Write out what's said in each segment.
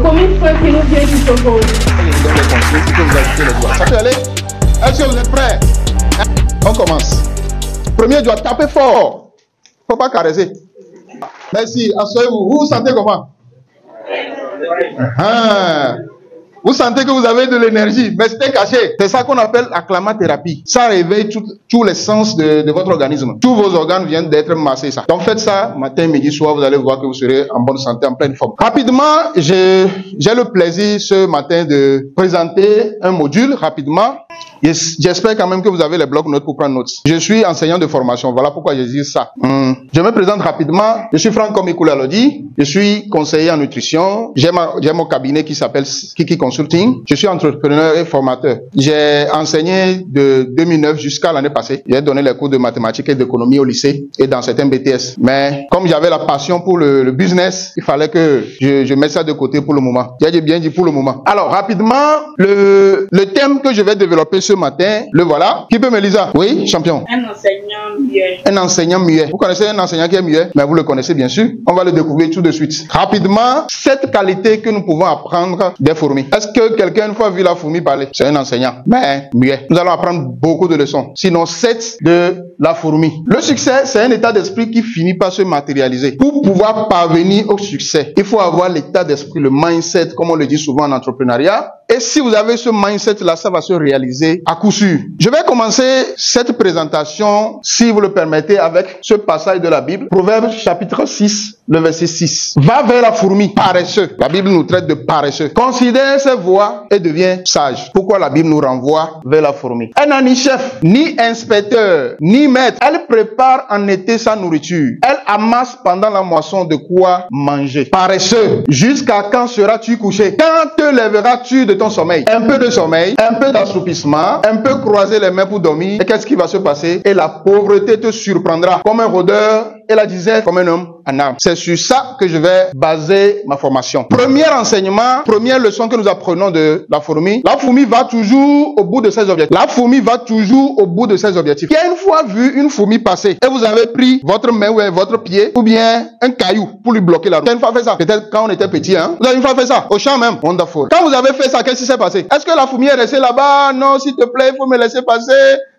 commis frère qui nous vient du Togo. Ça peut aller? Est-ce que vous êtes prêts? On commence. Premier doigt, tapez fort. Faut pas caresser. Merci, asseyez-vous. Vous vous sentez comment? Vous sentez que vous avez de l'énergie, mais c'était caché. C'est ça qu'on appelle acclamathérapie. Ça réveille tous les sens de votre organisme. Tous vos organes viennent d'être massés. Ça. Donc faites ça matin, midi, soir, vous allez voir que vous serez en bonne santé, en pleine forme. Rapidement, j'ai le plaisir ce matin de présenter un module rapidement. J'espère quand même que vous avez les blocs-notes pour prendre notes. Je suis enseignant de formation. Voilà pourquoi je dis ça. Je me présente rapidement. Je suis Franck Komikoula-Lodi. Je suis conseiller en nutrition. J'ai mon cabinet qui s'appelle Kiki Consulting. Je suis entrepreneur et formateur. J'ai enseigné de 2009 jusqu'à l'année passée. J'ai donné les cours de mathématiques et d'économie au lycée et dans certains BTS. Mais comme j'avais la passion pour le business, il fallait que je mette ça de côté pour le moment. J'ai bien dit pour le moment. Alors, rapidement, le thème que je vais développer ce matin, le voilà. Qui peut me lire ça? Oui, champion. Un enseignant muet. Un enseignant muet. Vous connaissez un enseignant qui est muet? Mais vous le connaissez bien sûr. On va le découvrir tout de suite. Rapidement, 7 qualités que nous pouvons apprendre des fourmis. Est-ce que quelqu'un une fois vu la fourmi parler? C'est un enseignant, mais muet. Nous allons apprendre beaucoup de leçons. Sinon, 7 de la fourmi. Le succès, c'est un état d'esprit qui finit par se matérialiser. Pour pouvoir parvenir au succès, il faut avoir l'état d'esprit, le mindset, comme on le dit souvent en entrepreneuriat. Et si vous avez ce mindset-là, ça va se réaliser à coup sûr. Je vais commencer cette présentation, si vous le permettez, avec ce passage de la Bible. Proverbe chapitre 6, le verset 6. Va vers la fourmi, paresseux. La Bible nous traite de paresseux. Considère ses voies et deviens sage. Pourquoi la Bible nous renvoie vers la fourmi? Elle n'a ni chef, ni inspecteur, ni maître. Elle prépare en été sa nourriture. Elle amasse pendant la moisson de quoi manger. Paresseux. Jusqu'à quand seras-tu couché? Quand te lèveras-tu de ton sommeil? Un peu de sommeil, un peu d'assoupissement, un peu croiser les mains pour dormir. Et qu'est-ce qui va se passer? Et la pauvreté te surprendra comme un rôdeur et la disette comme un homme en armes. C'est sur ça que je vais baser ma formation. Premier enseignement, première leçon que nous apprenons de la fourmi. La fourmi va toujours au bout de ses objectifs. La fourmi va toujours au bout de ses objectifs. Qui a une fois vu une fourmi passer et vous avez pris votre main ou votre pied ou bien un caillou pour lui bloquer la route? Vous avez une fois fait ça? Peut-être quand on était petit, hein? Vous avez une fois fait ça? Au champ même? Wonderful. Quand vous avez fait ça, qu'est-ce qui s'est passé? Est-ce que la fourmi est restée là-bas? Non, s'il te plaît, il faut me laisser passer.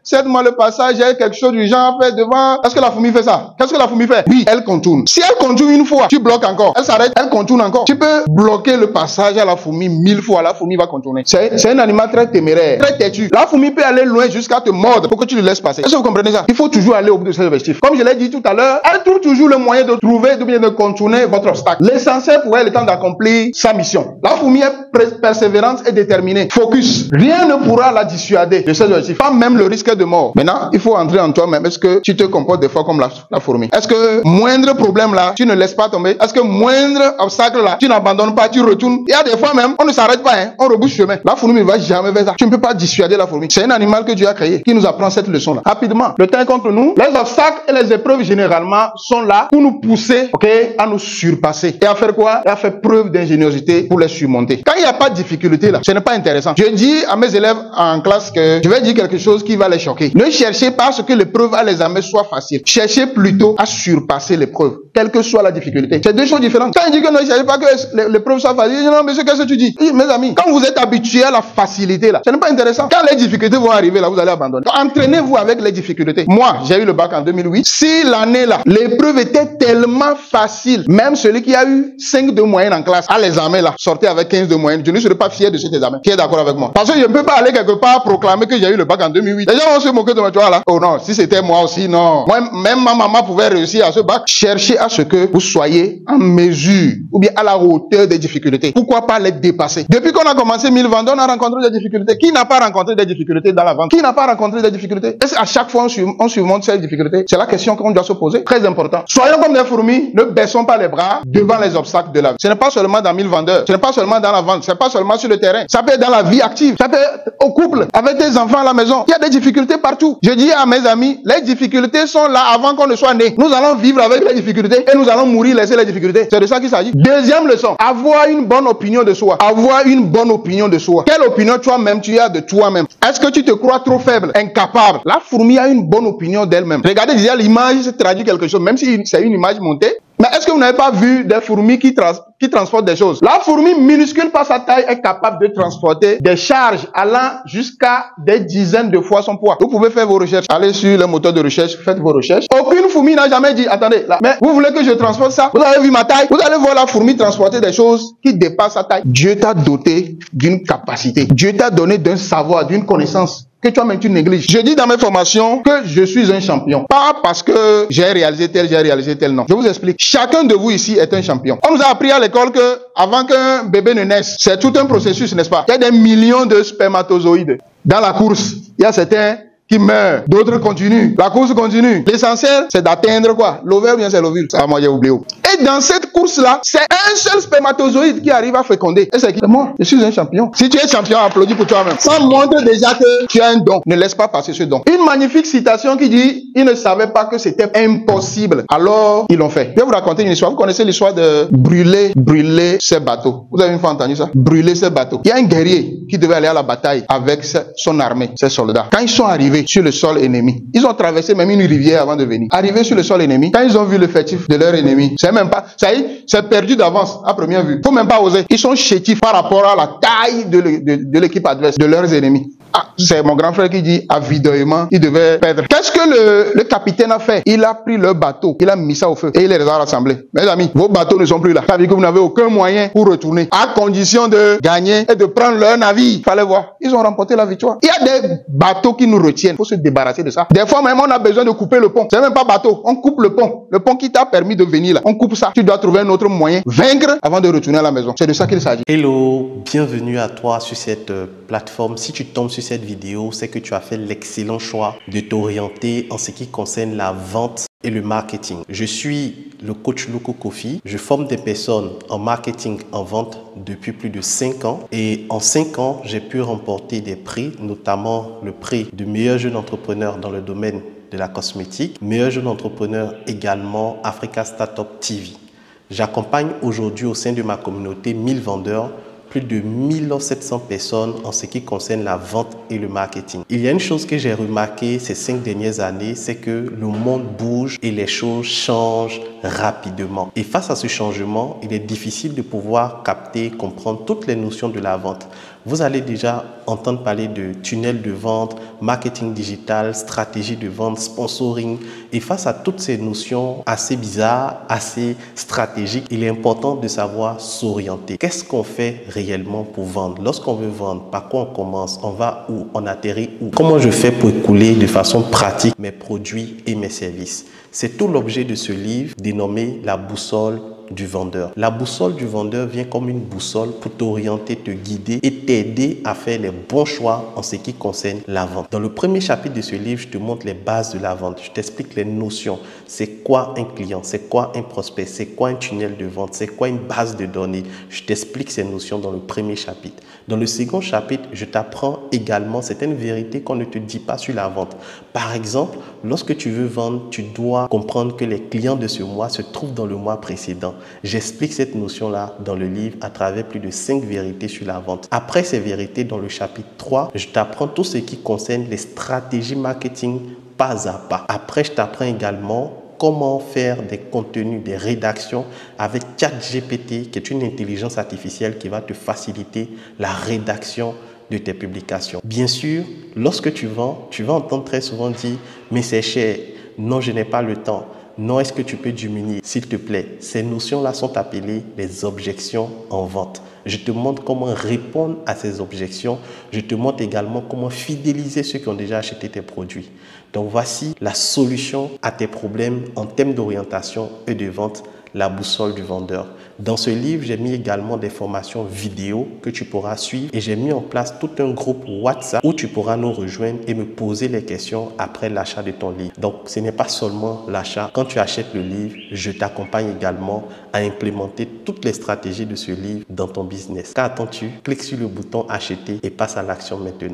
Cède-moi le passage, j'ai quelque chose du genre à faire devant. Est-ce que la fourmi fait ça? Qu'est-ce que la fourmi fait? Oui, elle contourne. Si elle contourne une fois, tu bloques encore. Elle s'arrête, elle contourne encore. Tu peux bloquer le passage à la fourmi 1000 fois. La fourmi va contourner. C'est un animal très téméraire, très têtu. La fourmi peut aller loin jusqu'à te mordre pour que tu le laisses passer. Est-ce que vous comprenez ça? Il faut toujours aller au bout de ses objectifs. Comme je l'ai dit tout à l'heure, elle trouve toujours le moyen de trouver, ou bien de contourner votre obstacle. L'essentiel pour elle est le temps d'accomplir sa mission. La fourmi est persévérante et déterminée. Focus. Rien ne pourra la dissuader de ses objectifs. Pas même le risque de mort. Maintenant, il faut entrer en toi-même. Est-ce que tu te comportes des fois comme la fourmi? Est-ce que moindre problème là, tu ne laisses pas tomber? Est-ce que moindre obstacle là, tu n'abandonnes pas, tu retournes? Il y a des fois même, on ne s'arrête pas, hein, on rebouche chemin. La fourmi ne va jamais vers ça. Tu ne peux pas dissuader la fourmi. C'est un animal que Dieu a créé qui nous apprend cette leçon là. Rapidement, le temps est contre nous. Les obstacles et les épreuves généralement sont là pour nous pousser, à nous surpasser. Et à faire quoi? Et à faire preuve d'ingéniosité pour les surmonter. Quand il n'y a pas de difficulté là, ce n'est pas intéressant. Je dis à mes élèves en classe que je vais dire quelque chose qui va les choquer. Ne cherchez pas à ce que l'épreuve à l'examen soit facile. Cherchez plutôt à surpasser l'épreuve, quelle que soit la difficulté. C'est deux choses différentes. Quand il dit que ne cherchez pas que l'épreuve soit facile, je dis non, monsieur, qu'est-ce que tu dis? Mes amis, quand vous êtes habitué à la facilité là, ce n'est pas intéressant. Quand les difficultés vont arriver là, vous allez abandonner. Donc, entraînez-vous avec les difficultés. Moi, j'ai eu le bac en 2008. Si l'année là, l'épreuve était tellement facile, même celui qui a eu 5 de moyenne en classe, à l'examen là, sortait avec 15 de moyenne, je ne serais pas fier de cet examen. Qui est d'accord avec moi? Parce que je ne peux pas aller quelque part proclamer que j'ai eu le bac en 2008. Les gens vont se moquer de moi, tu vois là. Oh non, si c'était moi aussi, non. Moi, même ma maman pouvait réussir à ce bac. Cherchez à ce que vous soyez en mesure ou bien à la hauteur des difficultés. Pourquoi pas les dépasser? Depuis qu'on a commencé 1000 ventes, on a rencontré des difficultés. Qui n'a pas rencontré des difficultés dans la vente? Qui n'a pas rencontré des difficultés? Est-ce qu'à chaque fois on surmonte ces difficultés? C'est la question qu'on doit se poser. Très important. Soyons comme des fourmis, ne baissons pas les bras devant les obstacles de la vie. Ce n'est pas seulement dans 1000 vendeurs, ce n'est pas seulement dans la vente, ce n'est pas seulement sur le terrain. Ça peut être dans la vie active, ça peut être au couple, avec tes enfants à la maison. Il y a des difficultés partout. Je dis à mes amis, les difficultés sont là avant qu'on ne soit né. Nous allons vivre avec les difficultés et nous allons mourir laisser les difficultés. C'est de ça qu'il s'agit. Deuxième leçon, avoir une bonne opinion de soi. Avoir une bonne opinion de soi. Quelle opinion toi-même tu as de toi-même? Est-ce que tu te crois trop faible, incapable? La fourmi a une bonne opinion d'elle-même. Regardez déjà l'image, ça traduit quelque chose. Même si c'est une image montée, Mais est-ce que vous n'avez pas vu des fourmis qui transportent des choses? La fourmi minuscule par sa taille est capable de transporter des charges allant jusqu'à des dizaines de fois son poids. Vous pouvez faire vos recherches. Allez sur le moteur de recherche, faites vos recherches. Aucune fourmi n'a jamais dit, attendez, là, mais vous voulez que je transporte ça? Vous avez vu ma taille? Vous allez voir la fourmi transporter des choses qui dépassent sa taille. Dieu t'a doté d'une capacité. Dieu t'a donné d'un savoir, d'une connaissance que toi-même tu négliges. Je dis dans mes formations que je suis un champion. Pas parce que j'ai réalisé tel, non. Je vous explique. Chacun de vous ici est un champion. On nous a appris à l'école que avant qu'un bébé ne naisse, c'est tout un processus, n'est-ce pas? Il y a des millions de spermatozoïdes. Dans la course, il y a certains qui meurent, d'autres continuent. La course continue. L'essentiel, c'est d'atteindre quoi? L'ovaire ou bien c'est l'ovule? Ça, moi, j'ai oublié. Et dans cette course-là, c'est un seul spermatozoïde qui arrive à féconder. Et c'est qui? Moi, je suis un champion. Si tu es champion, applaudis pour toi-même. Ça montre déjà que tu as un don. Ne laisse pas passer ce don. Une magnifique citation qui dit, ils ne savaient pas que c'était impossible. Alors, ils l'ont fait. Je vais vous raconter une histoire. Vous connaissez l'histoire de brûler ses bateaux. Vous avez une fois entendu ça? Brûler ses bateaux. Il y a un guerrier qui devait aller à la bataille avec son armée, ses soldats. Quand ils sont arrivés sur le sol ennemi, ils ont traversé même une rivière avant de venir. Arrivés sur le sol ennemi, quand ils ont vu l'effectif de leur ennemi, c'est même pas, ça y est, c'est perdu d'avance à première vue. Faut même pas oser. Ils sont chétifs par rapport à la taille de l'équipe adverse, de leurs ennemis. Ah, c'est mon grand frère qui dit avidement, il devait perdre. Qu'est-ce que le capitaine a fait? Il a pris leur bateau, il a mis ça au feu et il les a rassemblés. Mes amis, vos bateaux ne sont plus là. Ça veut dire que vous n'avez aucun moyen pour retourner, à condition de gagner et de prendre leur navire. Fallait voir. Ils ont remporté la victoire. Il y a des bateaux qui nous retiennent. Il faut se débarrasser de ça. Des fois même, on a besoin de couper le pont. C'est même pas bateau. On coupe le pont. Le pont qui t'a permis de venir là. On coupe ça. Tu dois trouver un autre moyen. Vaincre avant de retourner à la maison. C'est de ça qu'il s'agit. Hello, bienvenue à toi sur cette plateforme. Si tu tombes sur cette vidéo, c'est que tu as fait l'excellent choix de t'orienter en ce qui concerne la vente et le marketing. Je suis le coach Loco Kofi. Je forme des personnes en marketing, en vente depuis plus de 5 ans. Et en 5 ans, j'ai pu remporter des prix, notamment le prix de meilleur jeune entrepreneur dans le domaine de la cosmétique, meilleur jeune entrepreneur également Africa Startup TV. J'accompagne aujourd'hui au sein de ma communauté 1000 vendeurs, plus de 1700 personnes en ce qui concerne la vente et le marketing. Il y a une chose que j'ai remarqué ces 5 dernières années, c'est que le monde bouge et les choses changent rapidement. Et face à ce changement, il est difficile de pouvoir capter, comprendre toutes les notions de la vente. Vous allez déjà entendre parler de tunnel de vente, marketing digital, stratégie de vente, sponsoring. Et face à toutes ces notions assez bizarres, assez stratégiques, il est important de savoir s'orienter. Qu'est-ce qu'on fait réellement pour vendre? Lorsqu'on veut vendre, par quoi on commence? On va où? On atterrit où? Comment je fais pour écouler de façon pratique mes produits et mes services? C'est tout l'objet de ce livre dénommé La boussole du vendeur. La boussole du vendeur vient comme une boussole pour t'orienter, te guider et t'aider à faire les bons choix en ce qui concerne la vente. Dans le premier chapitre de ce livre, je te montre les bases de la vente. Je t'explique les notions. C'est quoi un client? C'est quoi un prospect? C'est quoi un tunnel de vente? C'est quoi une base de données? Je t'explique ces notions dans le premier chapitre. Dans le second chapitre, je t'apprends également certaines vérités qu'on ne te dit pas sur la vente. Par exemple, lorsque tu veux vendre, tu dois comprendre que les clients de ce mois se trouvent dans le mois précédent. J'explique cette notion-là dans le livre à travers plus de 5 vérités sur la vente. Après ces vérités, dans le chapitre 3, je t'apprends tout ce qui concerne les stratégies marketing pas à pas. Après, je t'apprends également comment faire des contenus, des rédactions avec ChatGPT, qui est une intelligence artificielle qui va te faciliter la rédaction de tes publications. Bien sûr, lorsque tu vas entendre très souvent dire « mais c'est cher, non je n'ai pas le temps ». Non, est-ce que tu peux diminuer, s'il te plaît? Ces notions-là sont appelées les objections en vente. Je te montre comment répondre à ces objections. Je te montre également comment fidéliser ceux qui ont déjà acheté tes produits. Donc, voici la solution à tes problèmes en termes d'orientation et de vente, la boussole du vendeur. Dans ce livre, j'ai mis également des formations vidéo que tu pourras suivre et j'ai mis en place tout un groupe WhatsApp où tu pourras nous rejoindre et me poser les questions après l'achat de ton livre. Donc, ce n'est pas seulement l'achat. Quand tu achètes le livre, je t'accompagne également à implémenter toutes les stratégies de ce livre dans ton business. Qu'attends-tu? Clique sur le bouton acheter et passe à l'action maintenant.